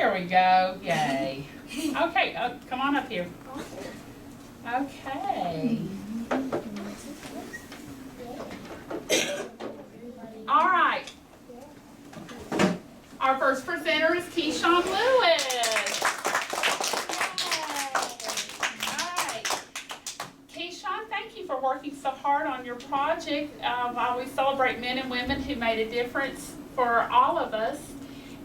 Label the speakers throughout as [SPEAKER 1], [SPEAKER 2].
[SPEAKER 1] There we go. Yay. Okay, come on up here. Okay. All right. Our first presenter is Keyshawn Lewis. All right. Keyshawn, thank you for working so hard on your project while we celebrate men and women who made a difference for all of us.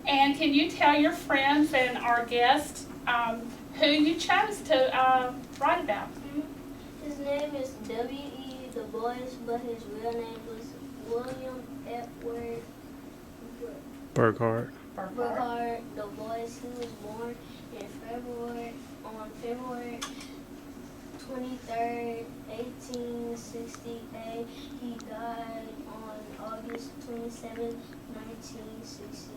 [SPEAKER 1] And can you tell your friends and our guests who you chose to write about?
[SPEAKER 2] His name is W.E. Du Bois, but his real name was William Edward
[SPEAKER 3] Burghardt
[SPEAKER 2] Du Bois. He was born on February 23rd, 1868. He died on August 27th, 1963.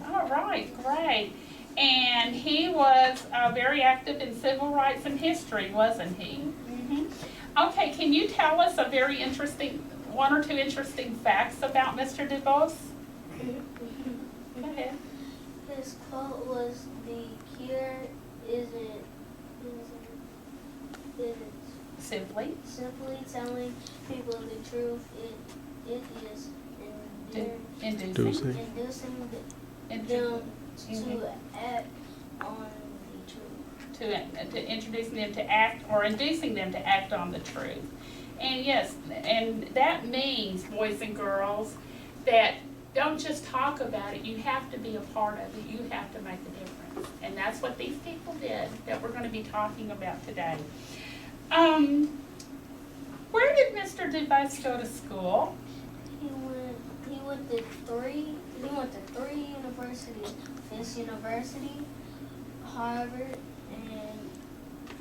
[SPEAKER 1] All right, great. And he was very active in civil rights and history, wasn't he? Mm-hmm. Okay, can you tell us a very interesting, one or two interesting facts about Mr. Du Bois? Go ahead.
[SPEAKER 2] His quote was, "The cure isn't
[SPEAKER 1] Simply
[SPEAKER 2] telling people the truth. It is
[SPEAKER 1] inducing
[SPEAKER 2] them to act on the truth."
[SPEAKER 1] To introducing them to act, or inducing them to act on the truth. And yes, and that means, boys and girls, that don't just talk about it, you have to be a part of it, you have to make a difference. And that's what these people did that we're going to be talking about today. Where did Mr. Du Bois go to school?
[SPEAKER 2] He went to three universities: Fisk University, Harvard, and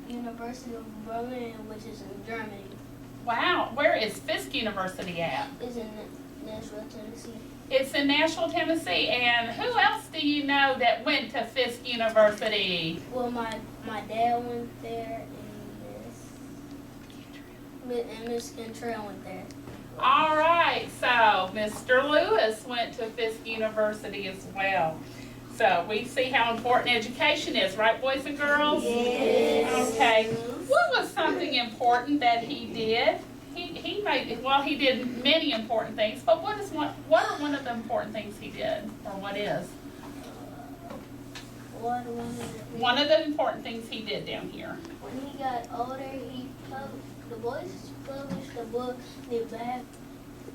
[SPEAKER 2] University of Berlin, which is in Germany.
[SPEAKER 1] Wow, where is Fisk University at?
[SPEAKER 2] It's in Nashville, Tennessee.
[SPEAKER 1] It's in Nashville, Tennessee. And who else do you know that went to Fisk University?
[SPEAKER 2] Well, my dad went there, and Miss Cantrell went there.
[SPEAKER 1] All right, so Mr. Lewis went to Fisk University as well. So we see how important education is, right, boys and girls?
[SPEAKER 2] Yes.
[SPEAKER 1] Okay. What was something important that he did? He did many important things, but what are one of the important things he did, or what is? One of the important things he did down here.
[SPEAKER 2] When he got older, the boys published the book,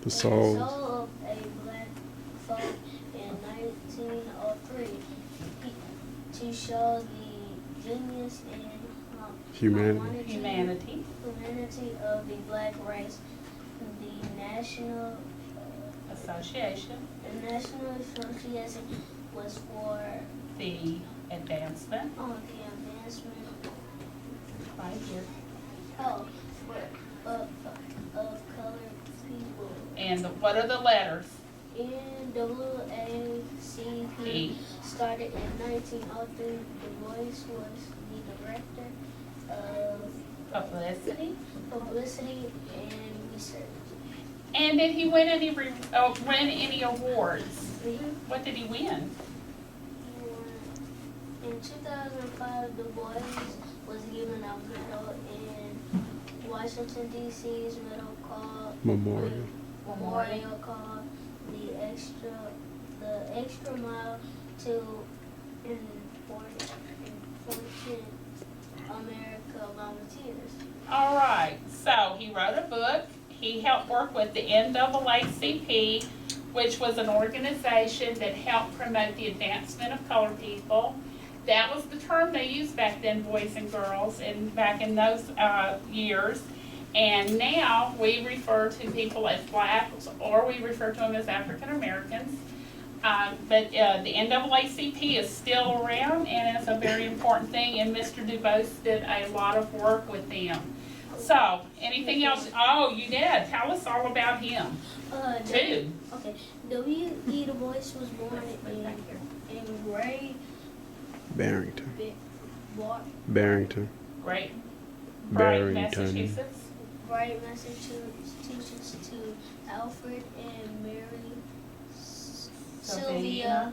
[SPEAKER 2] The Soul of a Black Folk in 1903 to show the genius and
[SPEAKER 1] humanity
[SPEAKER 2] of the black race. The National
[SPEAKER 1] Association
[SPEAKER 2] was for
[SPEAKER 1] the advancement. Right here.
[SPEAKER 2] Of colored people.
[SPEAKER 1] And what are the letters?
[SPEAKER 2] NAACP started in 1903. Du Bois was the director of publicity and research.
[SPEAKER 1] And did he win any awards? What did he win?
[SPEAKER 2] In 2005, Du Bois was given a medal in Washington, D.C.'s
[SPEAKER 3] Memorial
[SPEAKER 2] called the extra mile to important America volunteers.
[SPEAKER 1] All right, so he wrote a book. He helped work with the NAACP, which was an organization that helped promote the advancement of colored people. That was the term they used back then, boys and girls, back in those years. And now we refer to people as blacks, or we refer to them as African Americans. But the NAACP is still around, and it's a very important thing, and Mr. Du Bois did a lot of work with them. So, anything else? Oh, you did. Tell us all about him, too.
[SPEAKER 2] Okay. W.E. Du Bois was born in
[SPEAKER 3] Barrington.
[SPEAKER 1] Great.
[SPEAKER 3] Barrington.
[SPEAKER 1] Massachusetts.
[SPEAKER 2] Bright, Massachusetts, to Alfred and Mary Sylvia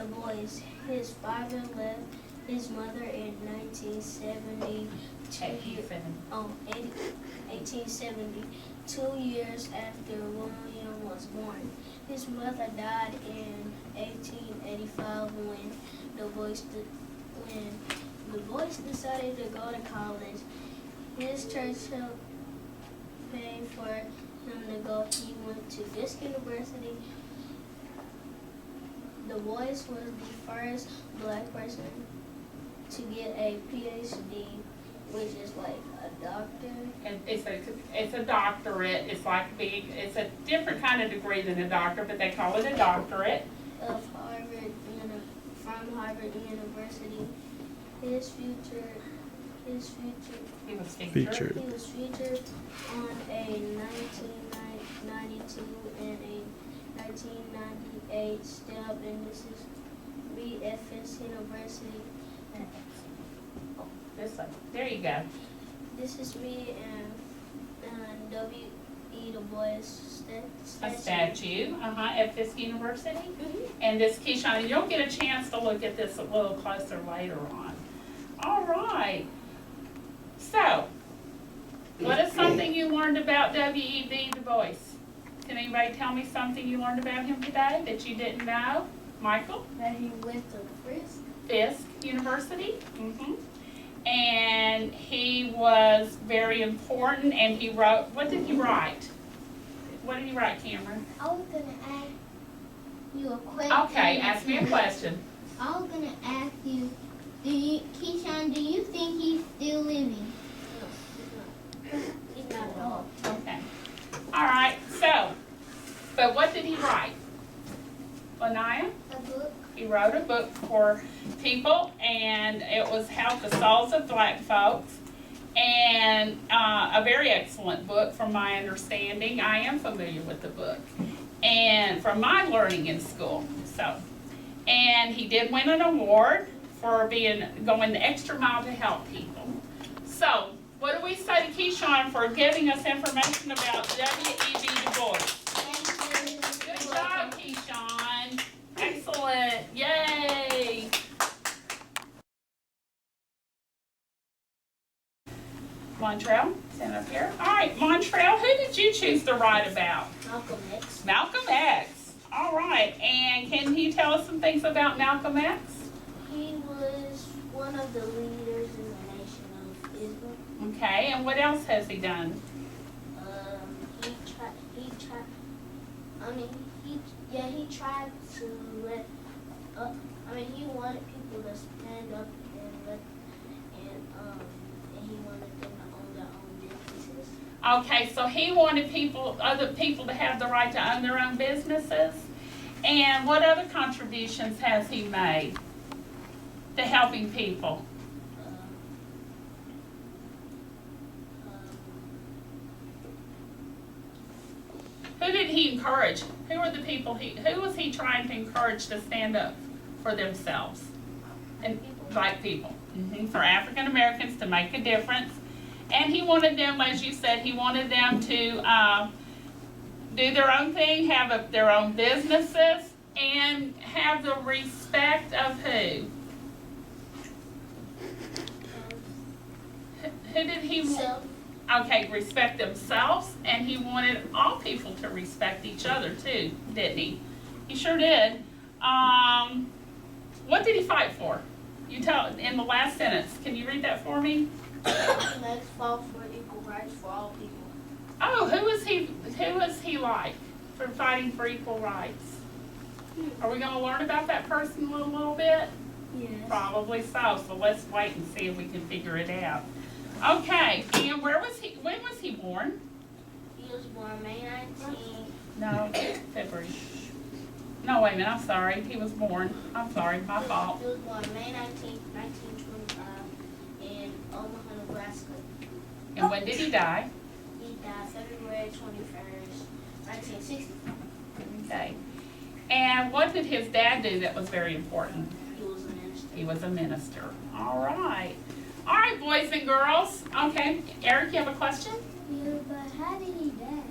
[SPEAKER 2] the boys. His father left his mother in 1970. 1870, 2 years after William was born. His mother died in 1885 when the boys decided to go to college. His church helped pay for him to go. He went to Fisk University. The boys was the first black person to get a PhD, which is like a doctor.
[SPEAKER 1] And it's a doctorate. It's a different kind of degree than a doctor, but they call it a doctorate.
[SPEAKER 2] Of from Harvard University. He was featured
[SPEAKER 1] He was featured.
[SPEAKER 2] He was featured on a 1992 and a 1998 stamp, and this is BFS University.
[SPEAKER 1] This one. There you go.
[SPEAKER 2] This is me and W.E. Du Bois
[SPEAKER 1] A statue, at Fisk University.
[SPEAKER 2] Mm-hmm.
[SPEAKER 1] And this Keyshawn, you'll get a chance to look at this a little closer later on. All right. So, what is something you learned about W.E.B. Du Bois? Can anybody tell me something you learned about him today that you didn't know? Michael?
[SPEAKER 2] That he went to
[SPEAKER 1] Fisk University. And he was very important, and he wrote, what did he write? What did he write, Cameron?
[SPEAKER 2] I was going to ask you a question.
[SPEAKER 1] Okay, ask me a question.
[SPEAKER 2] I was going to ask you, Keyshawn, do you think he's still living? No, he's not at all.
[SPEAKER 1] Okay. All right, so, but what did he write? Lanaya?
[SPEAKER 2] A book.
[SPEAKER 1] He wrote a book for people, and it was Help the Souls of Black Folks, and a very excellent book from my understanding. I am familiar with the book, and from my learning in school. So, and he did win an award for going the extra mile to help people. So, what do we say to Keyshawn for giving us information about W.E.B. Du Bois? Good job, Keyshawn. Excellent. Yay. Montrell, stand up here. All right, Montrell, who did you choose to write about?
[SPEAKER 2] Malcolm X.
[SPEAKER 1] Malcolm X. All right, and can you tell us some things about Malcolm X?
[SPEAKER 2] He was one of the leaders in the Nation of Islam.
[SPEAKER 1] Okay, and what else has he done?
[SPEAKER 2] He tried to he wanted people to stand up and he wanted them to own their own businesses.
[SPEAKER 1] Okay, so he wanted other people to have the right to own their own businesses. And what other contributions has he made to helping people? Who did he encourage? Who were the people who was he trying to encourage to stand up for themselves? And black people. For African Americans to make a difference. And he wanted them, as you said, he wanted them to do their own thing, have their own businesses, and have the respect of who? Who did he want? Okay, respect themselves, and he wanted all people to respect each other too, didn't he? He sure did. What did he fight for? You tell in the last sentence. Can you read that for me?
[SPEAKER 2] Let's fought for equal rights for all people.
[SPEAKER 1] Oh, who was he like for fighting for equal rights? Are we going to learn about that person a little bit?
[SPEAKER 2] Yes.
[SPEAKER 1] Probably so. So let's wait and see if we can figure it out. Okay, and when was he born?
[SPEAKER 2] He was born May 19th.
[SPEAKER 1] No, February. No, wait a minute, I'm sorry. He was born. I'm sorry, my fault.
[SPEAKER 2] He was born May 19th, 1925 in Omaha, Nebraska.
[SPEAKER 1] And when did he die?
[SPEAKER 2] He died February 21st, 1960.
[SPEAKER 1] Okay. And what did his dad do that was very important?
[SPEAKER 2] He was a minister.
[SPEAKER 1] He was a minister. All right. All right, boys and girls. Okay, Eric, you have a question?
[SPEAKER 2] Yeah, but how did he die?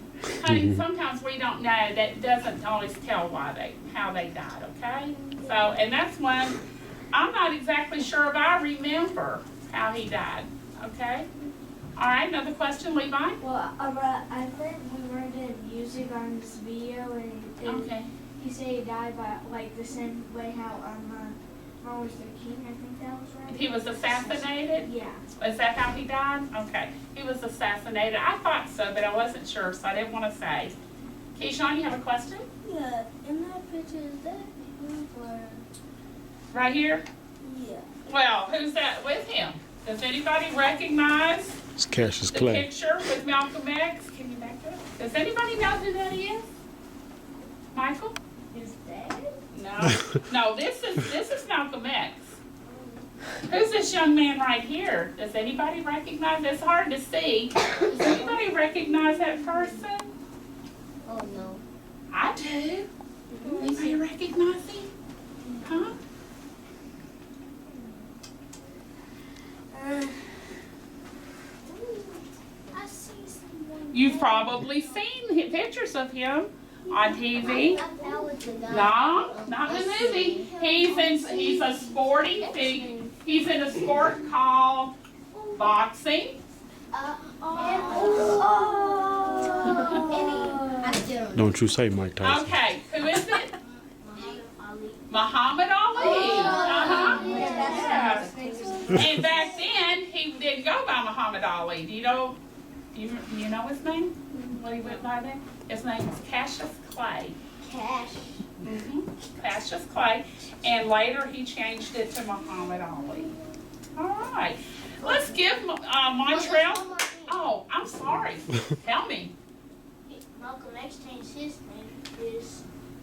[SPEAKER 1] How everybody, sometimes we don't know, that doesn't always tell how they died, okay? So, and that's one, I'm not exactly sure if I remember how he died, okay? All right, another question, Levi?
[SPEAKER 4] Well, I think we were in music on this video, and
[SPEAKER 1] Okay.
[SPEAKER 4] he said he died by like the same way how Martin Luther King. I think that was right.
[SPEAKER 1] He was assassinated?
[SPEAKER 4] Yeah.
[SPEAKER 1] Is that how he died? Okay. He was assassinated. I thought so, but I wasn't sure, so I didn't want to say. Keyshawn, you have a question?
[SPEAKER 2] Yeah, in that picture, is that him or?
[SPEAKER 1] Right here?
[SPEAKER 2] Yeah.
[SPEAKER 1] Well, who's that with him? Does anybody recognize
[SPEAKER 3] It's Cassius
[SPEAKER 1] the
[SPEAKER 3] Clay.
[SPEAKER 1] picture with Malcolm X? Can you back it up? Does anybody know who that is? Michael?
[SPEAKER 2] His dad?
[SPEAKER 1] No. No, this is Malcolm X. Who's this young man right here? Does anybody recognize? It's hard to see. Does anybody recognize that person?
[SPEAKER 2] Oh no.
[SPEAKER 1] I do. Anybody recognize him? Huh?
[SPEAKER 2] I see someone.
[SPEAKER 1] You've probably seen pictures of him on TV.
[SPEAKER 2] That was the guy.
[SPEAKER 1] No, not in the movie. He's a sporting thing. He's in a sport called boxing.
[SPEAKER 2] I still don't know.
[SPEAKER 3] Don't you say Mike Tyson.
[SPEAKER 1] Okay, who is it?
[SPEAKER 2] Ali.
[SPEAKER 1] Muhammad Ali. Uh-huh.
[SPEAKER 2] Yeah,
[SPEAKER 1] Yeah. And back then, he didn't go by Muhammad Ali. Do you know his name? What he went by then? His name was Cassius Clay.
[SPEAKER 2] Cash.
[SPEAKER 1] Cassius Clay. And later he changed it to Muhammad Ali. All right. Let's give Montreal. Oh, I'm sorry. Tell me.
[SPEAKER 2] Malcolm X changed his name.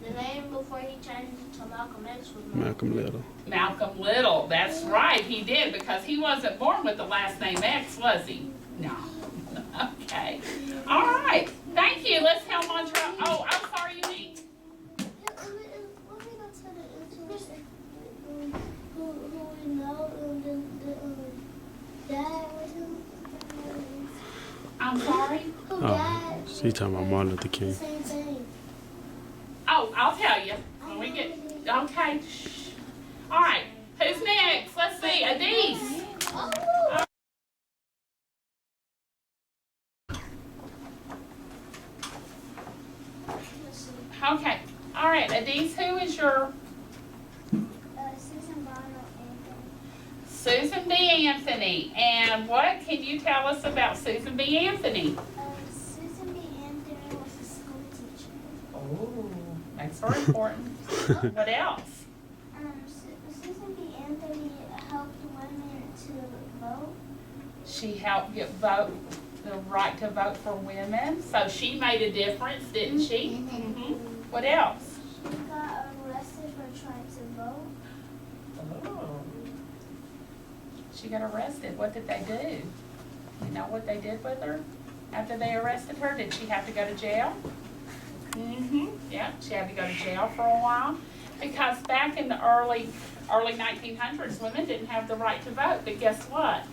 [SPEAKER 2] The name before he changed it to Malcolm X was
[SPEAKER 3] Malcolm Little.
[SPEAKER 1] Malcolm Little. That's right. He did, because he wasn't born with the last name X, was he? No. Okay. All right. Thank you. Let's tell Montreal. Oh, I'm sorry, you need. I'm sorry.
[SPEAKER 3] Oh, she talking about Martin Luther King.
[SPEAKER 2] Same thing.
[SPEAKER 1] Oh, I'll tell you when we get. Okay. Shh. All right. Who's next? Let's see. Adise. Okay. All right, Adise. Who is your Susan B. Anthony? And what can you tell us about Susan B. Anthony?
[SPEAKER 2] Susan B. Anthony was a school teacher.
[SPEAKER 1] Oh, that's very important. What else?
[SPEAKER 2] Susan B. Anthony helped women to vote.
[SPEAKER 1] She helped get the right to vote for women. So she made a difference, didn't she? Mm-hmm. What else?
[SPEAKER 2] She got arrested for trying to vote.
[SPEAKER 1] Oh. She got arrested. What did they do? You know what they did with her after they arrested her? Did she have to go to jail? Mm-hmm. Yeah, she had to go to jail for a while. Because back in the early 1900s, women didn't have the right to vote. But guess what?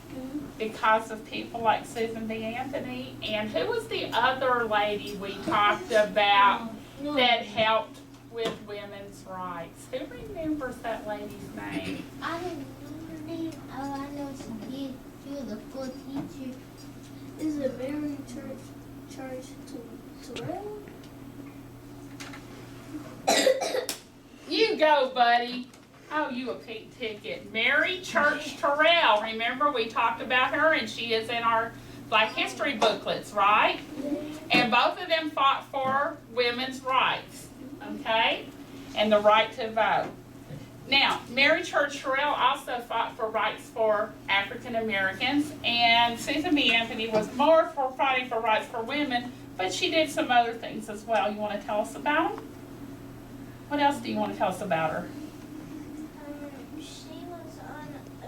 [SPEAKER 1] Because of people like Susan B. Anthony, and who was the other lady we talked about that helped with women's rights? Who remembers that lady's name?
[SPEAKER 2] I didn't remember her name. All I know is she was a full teacher. Is it Mary Church Terrell?
[SPEAKER 1] You go, buddy. Oh, you a pink ticket. Mary Church Terrell. Remember, we talked about her, and she is in our Black History booklets, right? And both of them fought for women's rights, okay? And the right to vote. Now, Mary Church Terrell also fought for rights for African Americans, and Susan B. Anthony was more for fighting for rights for women, but she did some other things as well. You want to tell us about them? What else do you want to tell us about her?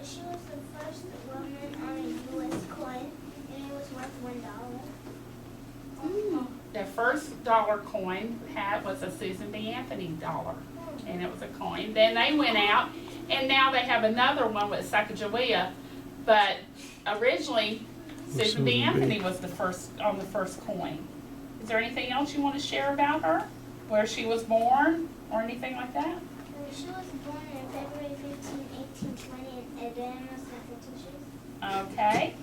[SPEAKER 2] She was the first woman on a U.S. coin, and it was worth $1.
[SPEAKER 1] The first dollar coin was a Susan B. Anthony dollar, and it was a coin. Then they went out, and now they have another one with Sacagawea, but originally Susan B. Anthony was the first on the first coin. Is there anything else you want to share about her? Where she was born or anything like that?
[SPEAKER 2] She was born on February 15, 1820 in Adana, Massachusetts.
[SPEAKER 1] Okay.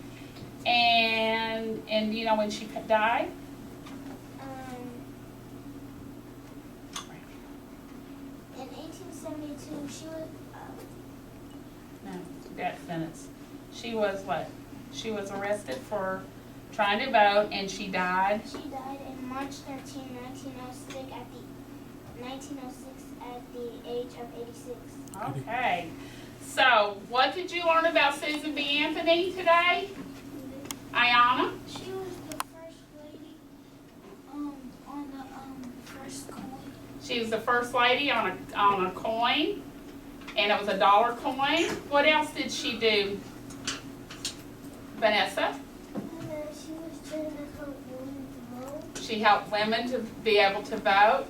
[SPEAKER 1] And do you know when she died?
[SPEAKER 2] In 1872, she was.
[SPEAKER 1] No, that sentence. She was what? She was arrested for trying to vote, and she died.
[SPEAKER 2] She died in March 13, 1906 at the age of 86.
[SPEAKER 1] Okay. So, what did you learn about Susan B. Anthony today? Ayana?
[SPEAKER 2] She was the first lady on the first coin.
[SPEAKER 1] She was the first lady on a coin, and it was a $1 coin. What else did she do, Vanessa?
[SPEAKER 2] She was trying to help women to vote.
[SPEAKER 1] She helped women to be able to vote.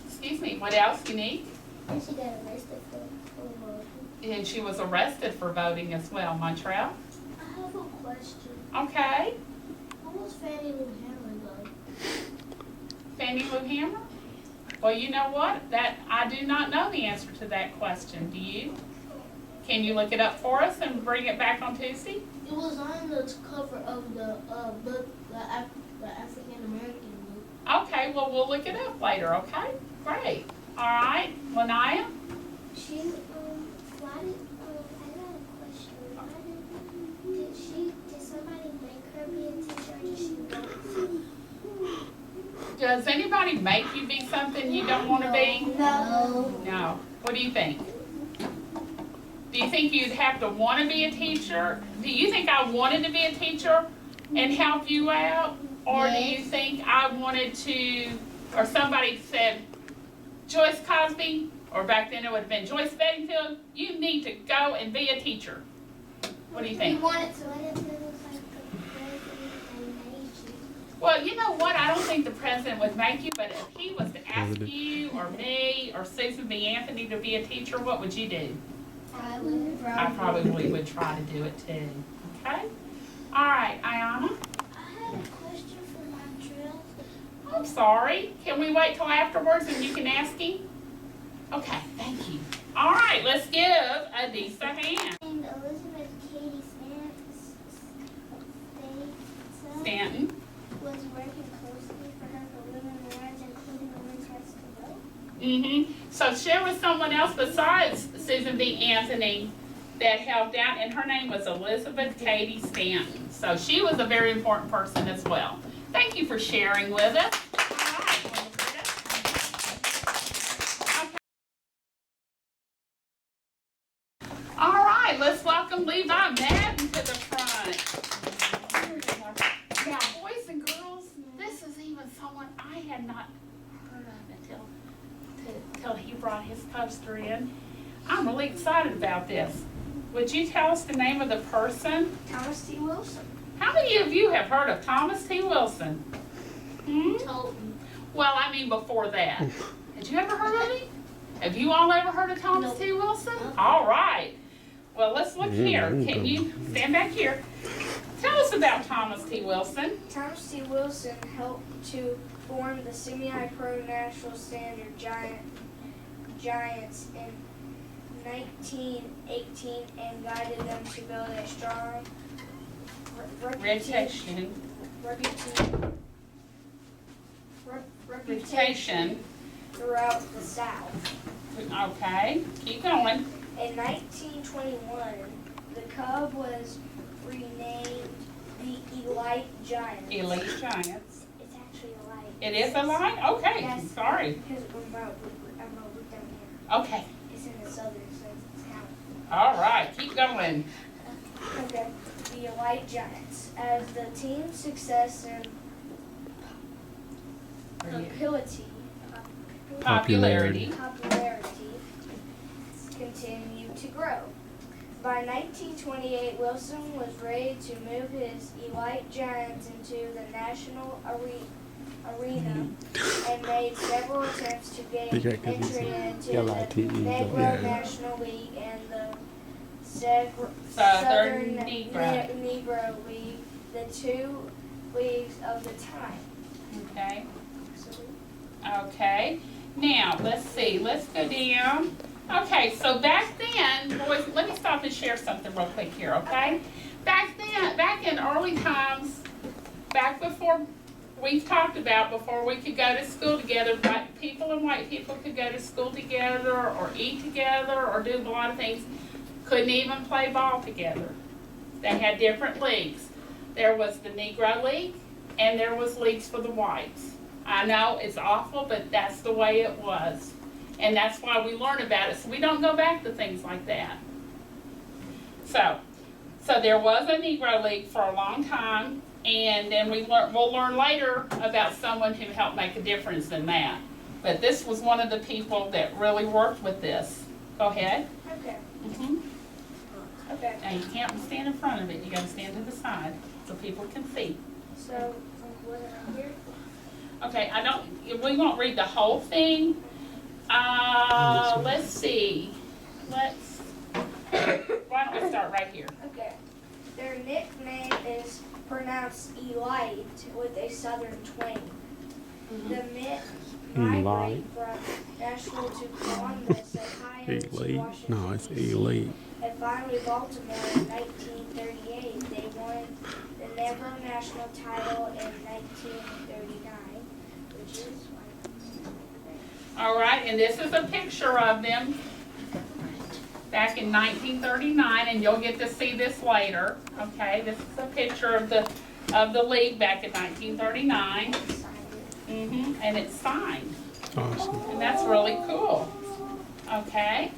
[SPEAKER 1] Excuse me, what else unique?
[SPEAKER 2] And she got arrested for voting.
[SPEAKER 1] And she was arrested for voting as well, Montreal.
[SPEAKER 2] I have a question.
[SPEAKER 1] Okay.
[SPEAKER 2] What was Fannie Lou Hamer though?
[SPEAKER 1] Fannie Lou Hamer? Well, you know what? That I do not know the answer to that question. Do you? Can you look it up for us and bring it back on Tuesday?
[SPEAKER 2] It was on the cover of the book, the African American book.
[SPEAKER 1] Okay, well, we'll look it up later, okay? Great. All right, Lanaya?
[SPEAKER 2] She, why did, I got a question. Why did somebody make her be a teacher or did she want to?
[SPEAKER 1] Does anybody make you be something you don't want to be?
[SPEAKER 2] No.
[SPEAKER 1] No. What do you think? Do you think you'd have to want to be a teacher? Do you think I wanted to be a teacher and help you out? Or do you think I wanted to, or somebody said, Joyce Cosby, or back then it would have been Joyce Bedingfield, you need to go and be a teacher. What do you think?
[SPEAKER 2] You wanted to, what if it was like the president and made you?
[SPEAKER 1] Well, you know what? I don't think the president would make you, but if he was to ask you or me or Susan B. Anthony to be a teacher, what would you do? I probably would try to do it too. Okay? All right, Ayana?
[SPEAKER 2] I have a question for Montreal.
[SPEAKER 1] I'm sorry. Can we wait till afterwards and you can ask him? Okay, thank you. All right, let's give Adisa a hand.
[SPEAKER 2] And Elizabeth Cady
[SPEAKER 1] Stanton.
[SPEAKER 2] was working closely for her for women's rights, including women's rights to vote.
[SPEAKER 1] So share with someone else besides Susan B. Anthony that helped out, and her name was Elizabeth Cady Stanton. So she was a very important person as well. Thank you for sharing with us. All right, okay. All right, let's welcome Levi Madden to the front. Now, boys and girls, this is even someone I had not heard of until he brought his poster in. I'm really excited about this. Would you tell us the name of the person?
[SPEAKER 4] Thomas T. Wilson.
[SPEAKER 1] How many of you have heard of Thomas T. Wilson? Well, I mean before that. Had you ever heard of him? Have you all ever heard of Thomas T. Wilson? All right. Well, let's look here. Can you stand back here? Tell us about Thomas T. Wilson.
[SPEAKER 4] Thomas T. Wilson helped to form the semi-pro national standard Giants in 1918 and guided them to build a strong reputation throughout the South.
[SPEAKER 1] Okay, keep going.
[SPEAKER 4] In 1921, the club was renamed the Elite Giants.
[SPEAKER 1] Elite Giants.
[SPEAKER 4] It's actually Elite.
[SPEAKER 1] It is a line? Okay,
[SPEAKER 4] Yes.
[SPEAKER 1] sorry.
[SPEAKER 4] Because I'm gonna look down here.
[SPEAKER 1] Okay,
[SPEAKER 4] It's in the southern, so it's counted.
[SPEAKER 1] all right, keep going.
[SPEAKER 4] Okay, the Elite Giants. As the team's success and
[SPEAKER 1] Popularity.
[SPEAKER 4] popularity continued to grow. By 1928, Wilson was ready to move his Elite Giants into the national arena and made several attempts to gain entry into the Negro National League and the Southern
[SPEAKER 1] Negro.
[SPEAKER 4] Negro League, the two leagues of the time.
[SPEAKER 1] Okay. Okay. Now, let's see. Let's go down. Okay, so back then, boys, let me stop and share something real quick here, okay? Back then, back in early times, back before we've talked about before we could go to school together, black people and white people could go to school together or eat together or do a lot of things. Couldn't even play ball together. They had different leagues. There was the Negro League and there was leagues for the whites. I know it's awful, but that's the way it was. And that's why we learn about it, so we don't go back to things like that. So there was a Negro League for a long time, and then we'll learn later about someone who helped make a difference in that. But this was one of the people that really worked with this. Go ahead.
[SPEAKER 4] Okay.
[SPEAKER 1] Okay. Now you can't stand in front of it. You got to stand to the side so people can see.
[SPEAKER 4] So, what here?
[SPEAKER 1] Okay. We won't read the whole thing. Let's see. Why don't we start right here?
[SPEAKER 4] Okay. Their nickname is pronounced Elite with a southern twang. The myth migrated from Nashville to Columbus, Ohio to
[SPEAKER 3] Elite?
[SPEAKER 4] Washington,
[SPEAKER 3] No, it's
[SPEAKER 4] D.C.,
[SPEAKER 3] elite.
[SPEAKER 4] and finally Baltimore in 1938. They won the Negro National title in 1939, which is
[SPEAKER 1] All right, and this is a picture of them back in 1939, and you'll get to see this later. Okay, this is a picture of the league back in 1939. And it's signed.
[SPEAKER 3] Awesome.
[SPEAKER 1] And that's really cool. Okay.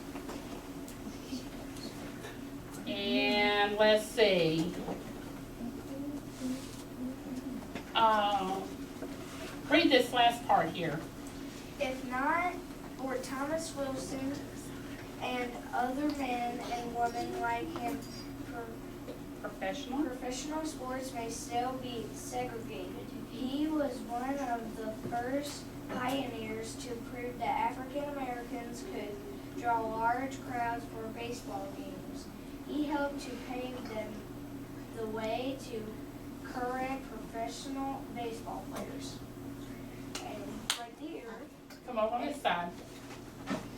[SPEAKER 1] And let's see. Read this last part here.
[SPEAKER 4] If not for Thomas Wilson and other men and women like him, professional sports may still be segregated. He was one of the first pioneers to prove that African Americans could draw large crowds for baseball games. He helped to pave the way to current professional baseball players. And right here,
[SPEAKER 1] Come over on this side.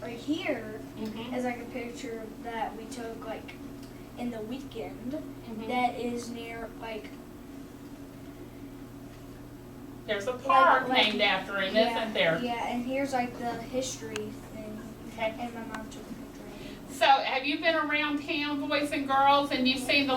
[SPEAKER 4] right here is like a picture that we took like in the weekend that is near like
[SPEAKER 1] There's a park
[SPEAKER 4] like-
[SPEAKER 1] named after him,
[SPEAKER 4] yeah,
[SPEAKER 1] isn't there?
[SPEAKER 4] Yeah, and here's like the history thing.
[SPEAKER 1] Okay.
[SPEAKER 4] And my mom took a picture of it.
[SPEAKER 1] So, have you been around town, boys and girls, and you've seen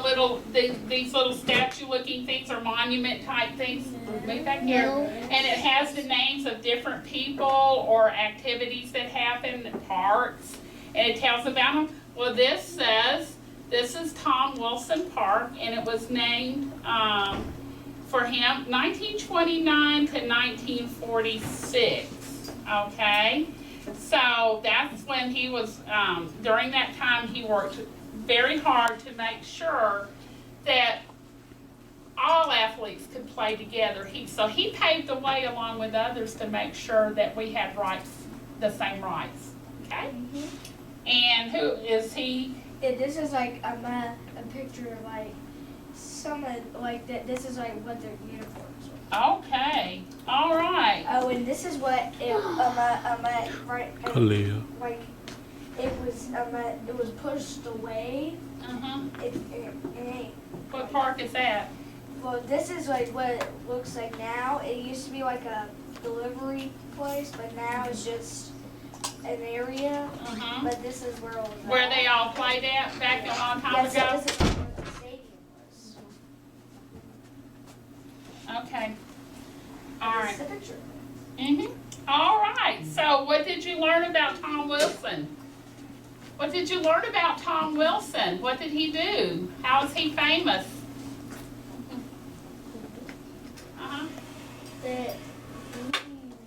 [SPEAKER 1] these little statue-looking things or monument-type things? Move back here.
[SPEAKER 2] No.
[SPEAKER 1] And it has the names of different people or activities that happen, parks, and it tells about them. Well, this says, this is Tom Wilson Park, and it was named for him 1929 to 1946, okay? So that's when he was, during that time, he worked very hard to make sure that all athletes could play together. So he paved the way along with others to make sure that we had rights, the same rights, okay? And who is he?
[SPEAKER 4] Yeah, this is like a picture of like some of like that. This is like what their uniforms were.
[SPEAKER 1] Okay, all right.
[SPEAKER 4] Oh, and this is what it right.
[SPEAKER 3] Aaliyah.
[SPEAKER 4] Like it was pushed away.
[SPEAKER 1] What park is that?
[SPEAKER 4] Well, this is like what it looks like now. It used to be like a delivery place, but now it's just an area. But this is where it was
[SPEAKER 1] Where
[SPEAKER 4] at.
[SPEAKER 1] they all played at back a long time
[SPEAKER 4] Yes,
[SPEAKER 1] ago?
[SPEAKER 4] this is where the stadium was.
[SPEAKER 1] Okay. All
[SPEAKER 4] This
[SPEAKER 1] right.
[SPEAKER 4] is the picture.
[SPEAKER 1] All right. So what did you learn about Tom Wilson? What did you learn about Tom Wilson? What did he do? How is he famous?
[SPEAKER 2] That he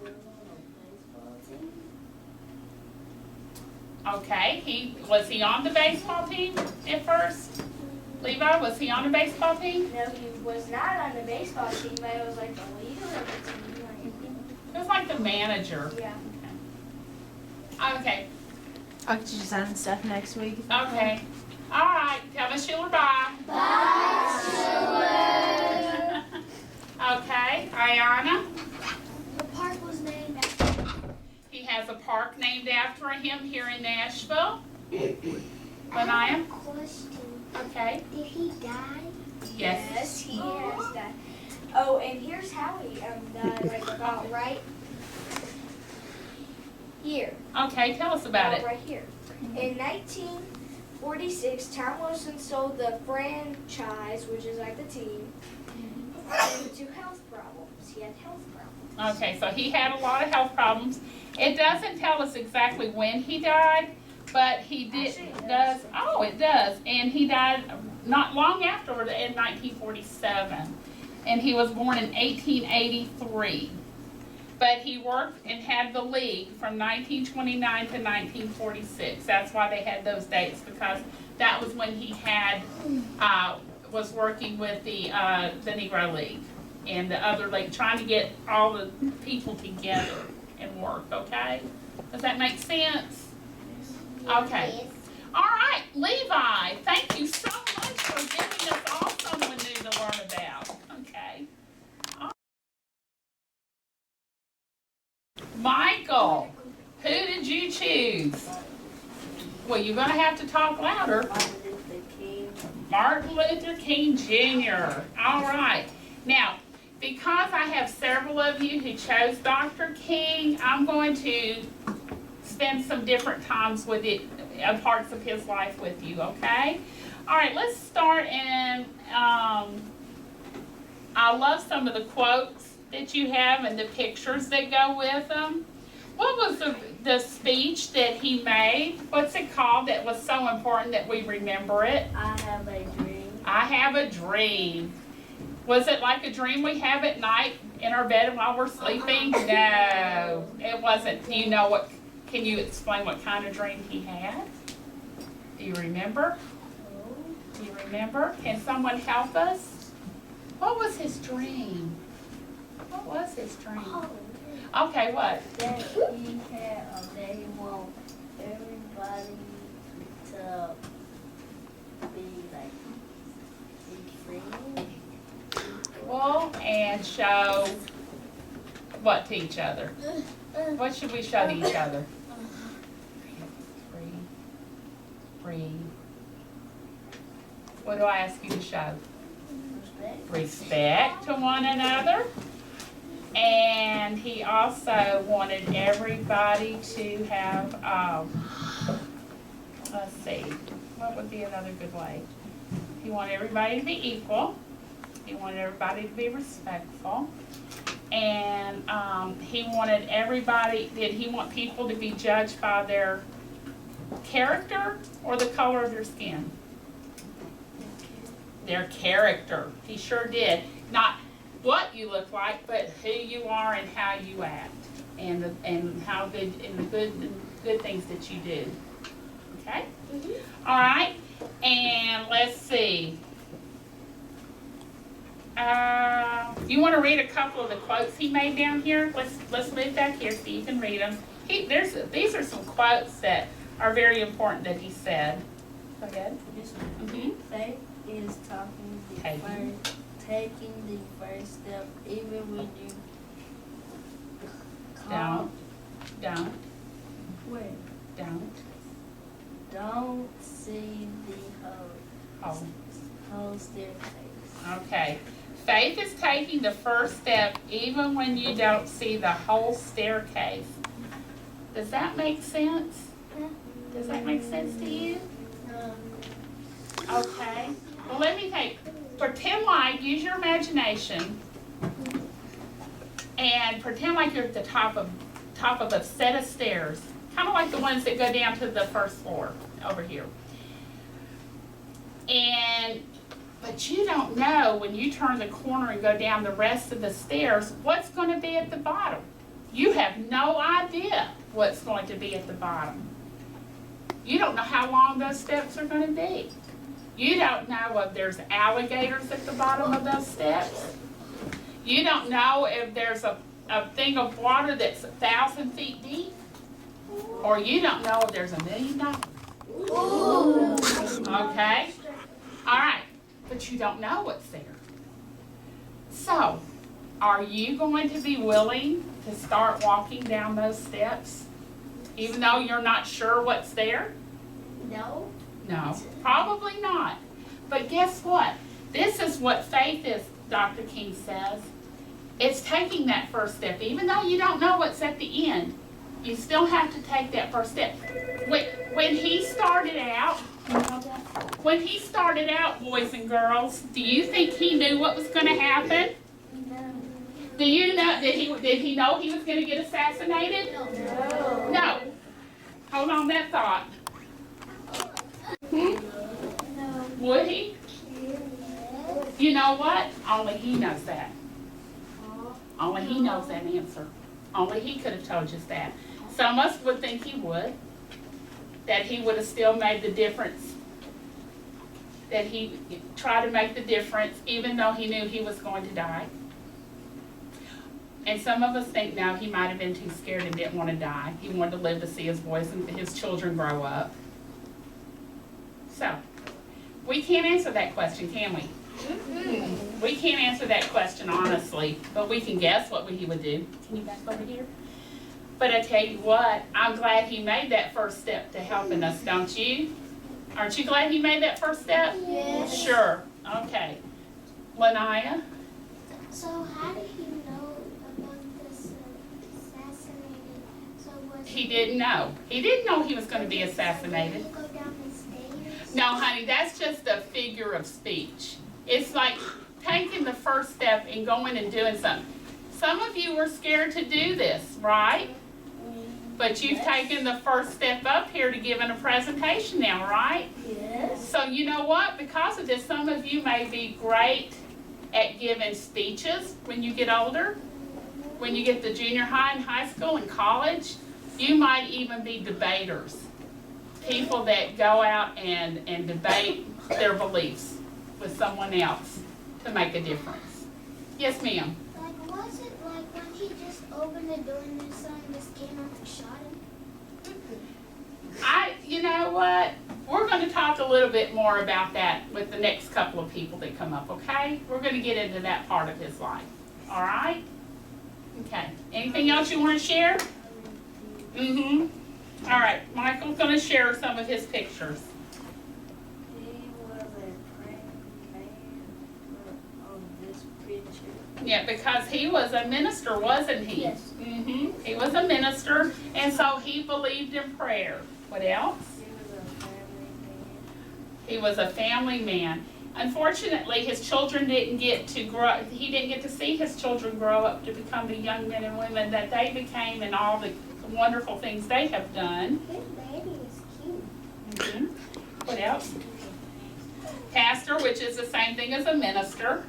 [SPEAKER 2] was on a baseball team.
[SPEAKER 1] Okay. Was he on the baseball team at first? Levi, was he on the baseball team?
[SPEAKER 4] No, he was not on the baseball team, but it was like the leader of the team.
[SPEAKER 1] It was like the manager.
[SPEAKER 4] Yeah.
[SPEAKER 1] Okay.
[SPEAKER 5] I'll get you to sign stuff next week.
[SPEAKER 1] Okay. All right. Tell Miss Sheila bye.
[SPEAKER 2] Bye, Sheila.
[SPEAKER 1] Okay. Ayana. has a park named after him here in Nashville.
[SPEAKER 2] I
[SPEAKER 1] Benaiah?
[SPEAKER 2] have a question.
[SPEAKER 1] Okay.
[SPEAKER 2] Did he die?
[SPEAKER 1] Yes.
[SPEAKER 4] He has died. Oh, and here's how he died, like about right here.
[SPEAKER 1] Okay, tell us about it.
[SPEAKER 4] Right here. In 1946, Tom Wilson sold the franchise, which is like the team, due to health problems. He had health problems.
[SPEAKER 1] Okay, so he had a lot of health problems. It doesn't tell us exactly when he died, but he did.
[SPEAKER 4] Actually, it
[SPEAKER 1] does.
[SPEAKER 4] does.
[SPEAKER 1] Oh, it does. And he died not long afterward in 1947, and he was born in 1883. But he worked and had the league from 1929 to 1946. That's why they had those dates, because that was when he had was working with the Negro League and the other league, trying to get all the people together and work. Okay, does that make sense? Okay. All right, Levi. Thank you so much for giving us all someone new to learn about. Okay. Michael, who did you choose? Well, you're going to have to talk louder. Martin Luther King Jr. All right. Now, because I have several of you who chose Dr. King, I'm going to spend some different times with it, parts of his life with you, okay? All right, let's start, and I love some of the quotes that you have and the pictures that go with them. What was the speech that he made? What's it called that was so important that we remember it?
[SPEAKER 2] I have a dream.
[SPEAKER 1] I have a dream. Was it like a dream we have at night in our bed while we're sleeping? No, it wasn't. Do you know what, can you explain what kind of dream he had? Do you remember? Do you remember? Can someone help us? What was his dream? What was his dream? Okay, what?
[SPEAKER 2] That he had that he want everybody to be like be free.
[SPEAKER 1] Well, and show what to each other? What should we show to each other? Free. What do I ask you to show? Respect to one another. And he also wanted everybody to have, let's see, what would be another good way? He wanted everybody to be equal. He wanted everybody to be respectful. And he wanted everybody, did he want people to be judged by their character or the color of their skin? Their character. He sure did. Not what you look like, but who you are and how you act, and how good and the good things that you do. Okay. All right. And let's see. You want to read a couple of the quotes he made down here? Let's move back here so you can read them. These are some quotes that are very important that he said. Go ahead.
[SPEAKER 2] Faith is taking the first step, even when you don't see the whole staircase.
[SPEAKER 1] Okay. Faith is taking the first step even when you don't see the whole staircase. Does that make sense? Does that make sense to you? Okay. Well, let me pretend like, use your imagination, and pretend like you're at the top of a set of stairs, kind of like the ones that go down to the first floor over here. But you don't know when you turn the corner and go down the rest of the stairs what's going to be at the bottom. You have no idea what's going to be at the bottom. You don't know how long those steps are going to be. You don't know if there's alligators at the bottom of those steps. You don't know if there's a thing of water that's 1,000 feet deep. Or you don't know if there's $1 million. Okay? All right. But you don't know what's there. So, are you going to be willing to start walking down those steps Even though you're not sure what's there?
[SPEAKER 2] No.
[SPEAKER 1] No, probably not. But guess what? This is what faith is, Dr. King says. It's taking that first step. Even though you don't know what's at the end, you still have to take that first step. When he started out, boys and girls, do you think he knew what was going to happen?
[SPEAKER 2] No.
[SPEAKER 1] Do you know, did he know he was going to get assassinated?
[SPEAKER 2] No.
[SPEAKER 1] No. Hold on that thought.
[SPEAKER 2] No.
[SPEAKER 1] Would he? You know what? Only he knows that. Only he knows that answer. Only he could have told us that. Some of us would think he would. That he would have still made the difference. That he tried to make the difference even though he knew he was going to die. And some of us think, no, he might have been too scared and didn't want to die. He wanted to live to see his boys and his children grow up. So, we can't answer that question, can we? We can't answer that question honestly, but we can guess what he would do. Can you back over here? But I tell you what, I'm glad he made that first step to helping us, don't you? Aren't you glad he made that first step?
[SPEAKER 2] Yes.
[SPEAKER 1] Sure. Okay. Lanaya?
[SPEAKER 2] So how did he know about this assassinated? So was
[SPEAKER 1] He didn't know. He didn't know he was going to be assassinated.
[SPEAKER 2] Did he go down the stairs?
[SPEAKER 1] No, honey, that's just a figure of speech. It's like taking the first step and going and doing something. Some of you were scared to do this, right? But you've taken the first step up here to giving a presentation now, right?
[SPEAKER 2] Yes.
[SPEAKER 1] So you know what? Because of this, some of you may be great at giving speeches when you get older. When you get to junior high and high school and college, you might even be debaters. People that go out and debate their beliefs with someone else to make a difference. Yes, ma'am.
[SPEAKER 2] Like, was it like when he just opened the door and then someone just came up and shot him?
[SPEAKER 1] You know what? We're going to talk a little bit more about that with the next couple of people that come up, okay? We're going to get into that part of his life. All right? Okay. Anything else you want to share? Mm-hmm. All right. Michael's going to share some of his pictures.
[SPEAKER 4] He was a praying man on this picture.
[SPEAKER 1] Yeah, because he was a minister, wasn't he?
[SPEAKER 2] Yes.
[SPEAKER 1] Mm-hmm. He was a minister, and so he believed in prayer. What else?
[SPEAKER 4] He was a family man.
[SPEAKER 1] He was a family man. Unfortunately, his children didn't get to grow, he didn't get to see his children grow up to become the young men and women that they became and all the wonderful things they have done.
[SPEAKER 2] His baby is cute.
[SPEAKER 1] Mm-hmm. What else? Pastor, which is the same thing as a minister.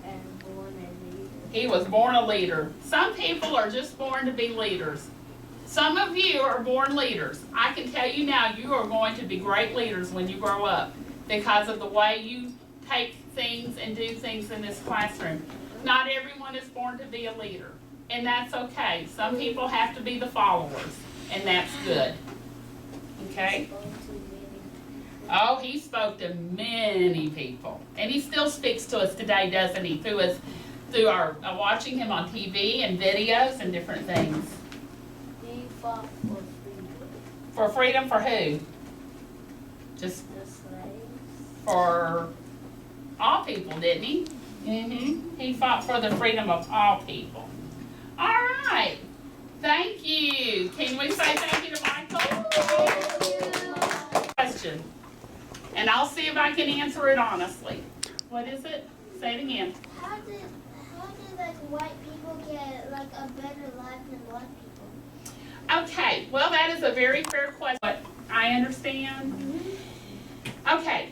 [SPEAKER 4] And born a leader.
[SPEAKER 1] He was born a leader. Some people are just born to be leaders. Some of you are born leaders. I can tell you now, you are going to be great leaders when you grow up because of the way you take things and do things in this classroom. Not everyone is born to be a leader, and that's okay. Some people have to be the followers, and that's good. Okay? Oh, he spoke to many people, and he still speaks to us today, doesn't he? Through our watching him on TV and videos and different things.
[SPEAKER 4] He fought for freedom.
[SPEAKER 1] For freedom for who? Just
[SPEAKER 4] The slaves.
[SPEAKER 1] for all people, didn't he? Mm-hmm. He fought for the freedom of all people. All right. Thank you. Can we say thank you to Michael? Question. And I'll see if I can answer it honestly. What is it? Say it again.
[SPEAKER 2] How did like white people get like a better life than black people?
[SPEAKER 1] Okay, well, that is a very fair question. But I understand. Okay.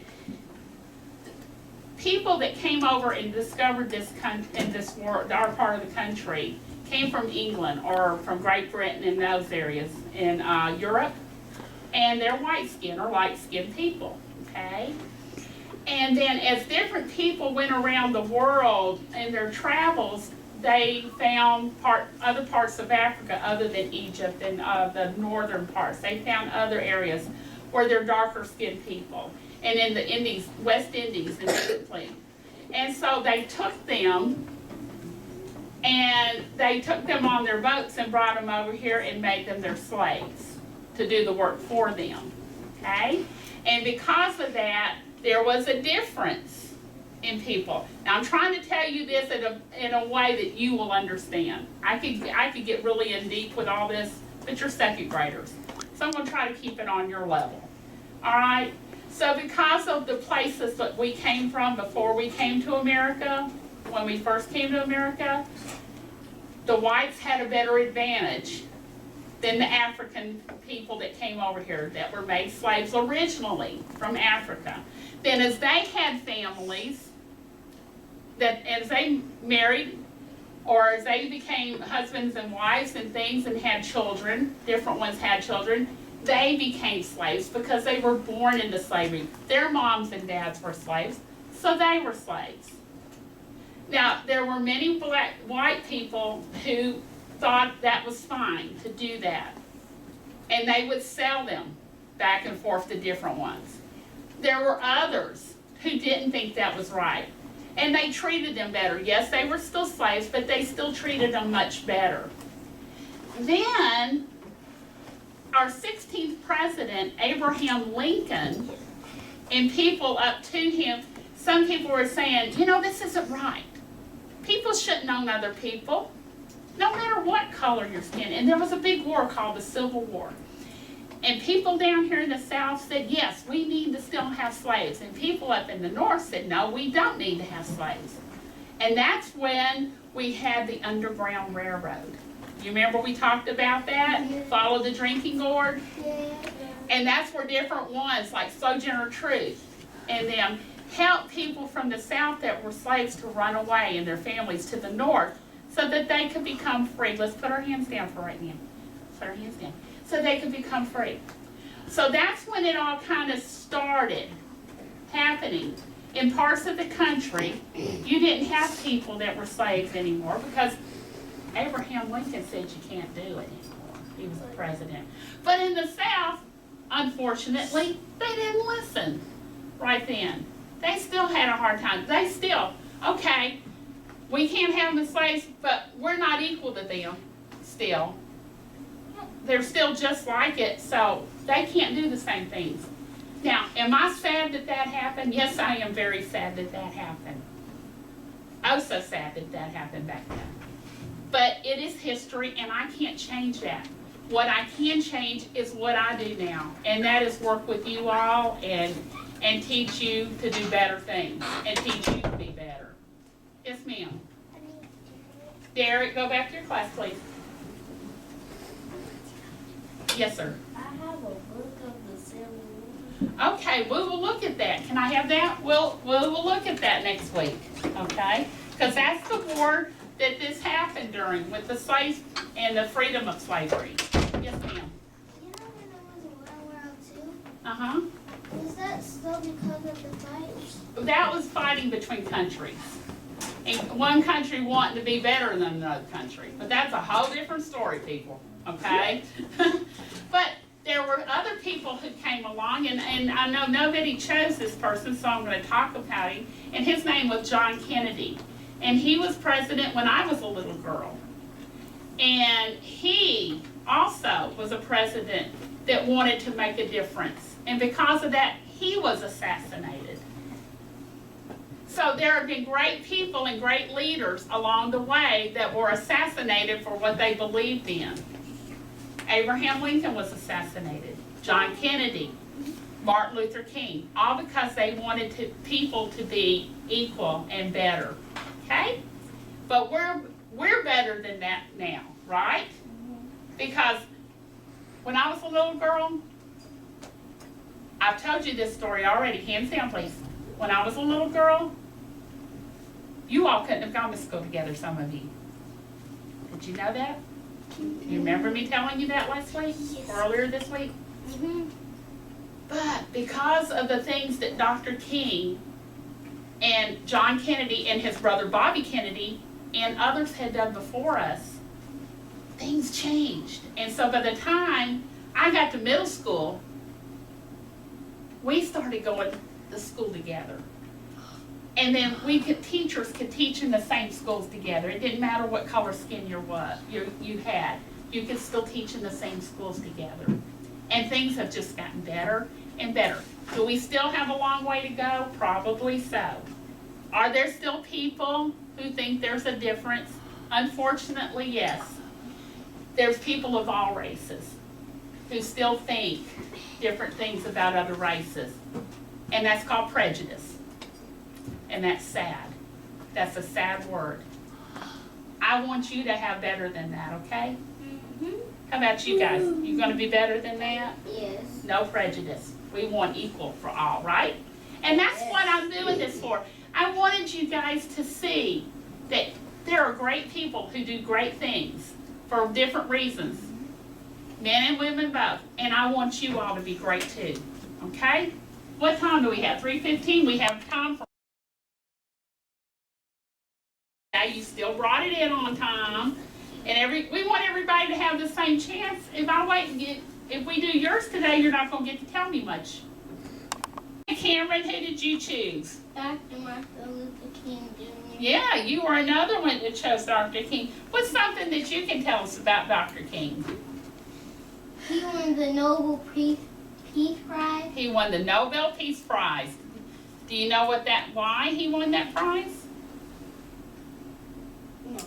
[SPEAKER 1] People that came over and discovered this in this world, our part of the country, came from England or from Great Britain and those areas in Europe, and they're white skinned or light skinned people. Okay. And then as different people went around the world in their travels, they found other parts of Africa other than Egypt and the northern parts. They found other areas where they're darker skinned people. And in the Indies, West Indies, and And so they took them And they took them on their boats and brought them over here and made them their slaves to do the work for them, okay? And because of that, there was a difference in people. Now, I'm trying to tell you this in a way that you will understand. I could get really in deep with all this, but you're second graders. So I'm going to try to keep it on your level, all right? So because of the places that we came from before we came to America, when we first came to America, the whites had a better advantage than the African people that came over here that were made slaves originally from Africa. Then as they had families, that as they married or as they became husbands and wives and things and had children, different ones had children, they became slaves because they were born into slavery. Their moms and dads were slaves, so they were slaves. Now, there were many white people who thought that was fine to do that, and they would sell them back and forth to different ones. There were others who didn't think that was right, and they treated them better. Yes, they were still slaves, but they still treated them much better. Then, our 16th president, Abraham Lincoln, and people up to him, some people were saying, you know, this isn't right. People shouldn't own other people, no matter what color your skin. And there was a big war called the Civil War. And people down here in the South said, yes, we need to still have slaves. And people up in the North said, no, we don't need to have slaves. And that's when we had the Underground Railroad. You remember we talked about that?
[SPEAKER 2] Yeah.
[SPEAKER 1] Follow the drinking gourd?
[SPEAKER 2] Yeah.
[SPEAKER 1] And that's where different ones, like Sojourner Truth and them, helped people from the South that were slaves to run away and their families to the North so that they could become free. Let's put our hands down for right now. Put our hands down. So they could become free. So that's when it all kind of started happening. In parts of the country, you didn't have people that were slaves anymore because Abraham Lincoln said you can't do it anymore. He was the president. But in the South, unfortunately, they didn't listen right then. They still had a hard time. They still, okay, we can't have them as slaves, but we're not equal to them still. They're still just like it, so they can't do the same things. Now, am I sad that that happened? Yes, I am very sad that that happened. Oh, so sad that that happened back then. But it is history, and I can't change that. What I can change is what I do now, and that is work with you all and teach you to do better things and teach you to be better. Yes, ma'am. Derek, go back to your class, please. Yes, sir.
[SPEAKER 2] I have a book of the Civil War.
[SPEAKER 1] Okay, we will look at that. Can I have that? We'll look at that next week, okay? Because that's the war that this happened during with the slaves and the freedom of slavery. Yes, ma'am.
[SPEAKER 2] You know when there was a World War II?
[SPEAKER 1] Uh-huh.
[SPEAKER 2] Is that still because of the fights?
[SPEAKER 1] That was fighting between countries. And one country wanting to be better than another country. But that's a whole different story, people, okay? But there were other people who came along, and I know nobody chose this person, so I'm going to talk about him. And his name was John Kennedy. And he was president when I was a little girl. And he also was a president that wanted to make a difference. And because of that, he was assassinated. So there have been great people and great leaders along the way that were assassinated for what they believed in. Abraham Lincoln was assassinated. John Kennedy, Martin Luther King, all because they wanted people to be equal and better. Okay? But we're better than that now, right? Because when I was a little girl, I've told you this story already. Hands down, please. When I was a little girl, you all couldn't have gone to school together, some of you. Did you know that? You remember me telling you that last week?
[SPEAKER 2] Yes.
[SPEAKER 1] Or earlier this week?
[SPEAKER 2] Mm-hmm.
[SPEAKER 1] But because of the things that Dr. King and John Kennedy and his brother Bobby Kennedy and others had done before us, things changed. And so by the time I got to middle school, we started going to school together. And then teachers could teach in the same schools together. It didn't matter what color skin you had. You could still teach in the same schools together. And things have just gotten better and better. Do we still have a long way to go? Probably so. Are there still people who think there's a difference? Unfortunately, yes. There's people of all races who still think different things about other races. And that's called prejudice. And that's sad. That's a sad word. I want you to have better than that, okay?
[SPEAKER 2] Mm-hmm.
[SPEAKER 1] How about you guys? You gonna be better than that?
[SPEAKER 2] Yes.
[SPEAKER 1] No prejudice. We want equal for all, right? And that's what I'm doing this for. I wanted you guys to see that there are great people who do great things for different reasons. Men and women both. And I want you all to be great too. Okay? What time do we have? 3:15? We have time for. Now you still brought it in on time. And we want everybody to have the same chance. If we do yours today, you're not going to get to tell me much. Cameron, who did you choose?
[SPEAKER 2] Dr. Martin Luther King Jr.
[SPEAKER 1] Yeah, you were another one that chose Dr. King. What's something that you can tell us about Dr. King?
[SPEAKER 2] He won the Nobel Peace Prize.
[SPEAKER 1] He won the Nobel Peace Prize. Do you know why he won that prize?
[SPEAKER 2] No.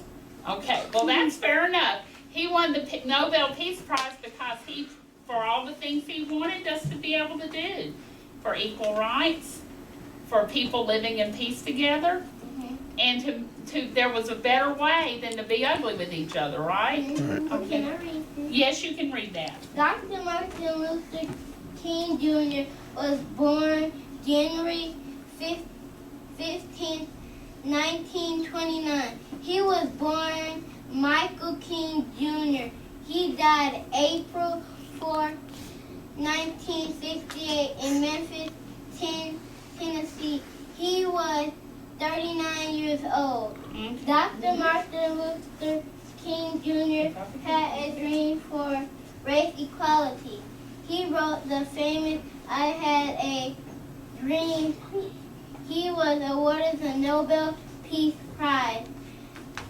[SPEAKER 1] Okay, well that's fair enough. He won the Nobel Peace Prize because for all the things he wanted us to be able to do. For equal rights, for people living in peace together, and there was a better way than to be ugly with each other, right?
[SPEAKER 2] Mm-hmm.
[SPEAKER 1] Okay.
[SPEAKER 2] Can I read this?
[SPEAKER 1] Yes, you can read that.
[SPEAKER 2] Dr. Martin Luther King Jr. was born January 15, 1929. He was born Michael King Jr. He died April 4, 1968 in Memphis, Tennessee. He was 39 years old. Dr. Martin Luther King Jr. had a dream for race equality. He wrote the famous "I Had a Dream." He was awarded the Nobel Peace Prize,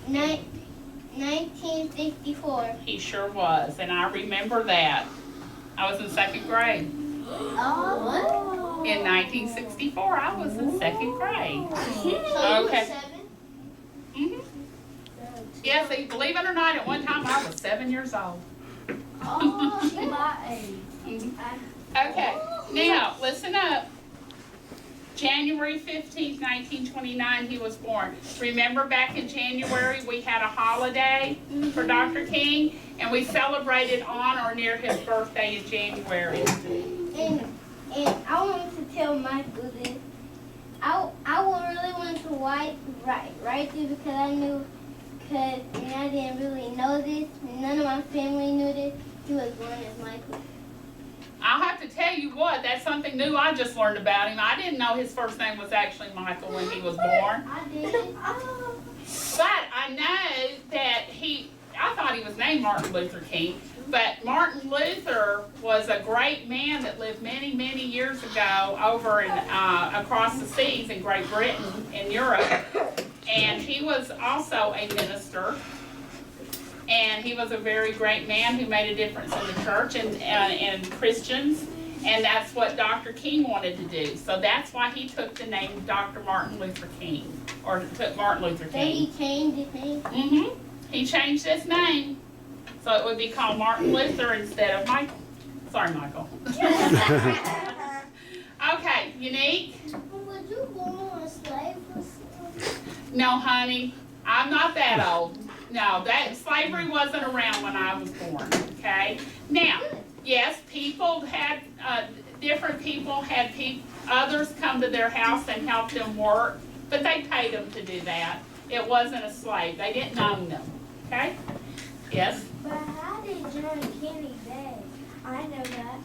[SPEAKER 2] 1964.
[SPEAKER 1] He sure was, and I remember that. I was in second grade.
[SPEAKER 2] Oh.
[SPEAKER 1] In 1964, I was in second grade.
[SPEAKER 2] So
[SPEAKER 1] Okay.
[SPEAKER 2] 7?
[SPEAKER 1] Mm-hmm. Yeah, see, believe it or not, at one time I was 7 years old.
[SPEAKER 2] Oh, she my age.
[SPEAKER 1] Okay, now listen up. January 15th, 1929, he was born. Remember back in January we had a holiday for Dr. King, and we celebrated on or near his birthday in January.
[SPEAKER 2] And I wanted to tell Michael this. I really wanted to write this because I didn't really know this. None of my family knew this. He was born as Michael.
[SPEAKER 1] I'll have to tell you what, that's something new I just learned about him. I didn't know his first name was actually Michael when he was born.
[SPEAKER 2] I did.
[SPEAKER 1] But I know that I thought he was named Martin Luther King, but Martin Luther was a great man that lived many, many years ago over across the seas in Great Britain and Europe. And he was also a minister. And he was a very great man who made a difference in the church and Christians. And that's what Dr. King wanted to do. So that's why he took the name Dr. Martin Luther King, or took Martin Luther
[SPEAKER 2] So he
[SPEAKER 1] King.
[SPEAKER 2] changed his name?
[SPEAKER 1] Mm-hmm. He changed his name. So it would be called Martin Luther instead of Michael. Sorry, Michael. Okay, Unique?
[SPEAKER 2] Would you go on a slave or something?
[SPEAKER 1] No, honey, I'm not that old. No, slavery wasn't around when I was born, okay? Now, yes, different people had others come to their house and help them work, but they paid them to do that. It wasn't a slave. They didn't own them, okay? Yes?
[SPEAKER 4] But how did John Kennedy die? I know that.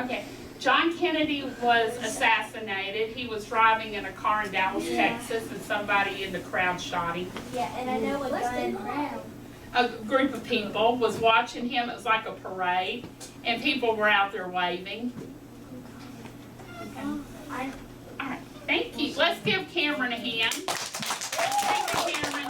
[SPEAKER 1] Okay. John Kennedy was assassinated. He was driving in a car in Dallas, Texas, and somebody in the crowd shot him.
[SPEAKER 4] Yeah, and I know what gun.
[SPEAKER 1] A group of people was watching him. It was like a parade, and people were out there waving. Okay. All right. Thank you. Let's give Cameron a hand. Thank you, Cameron.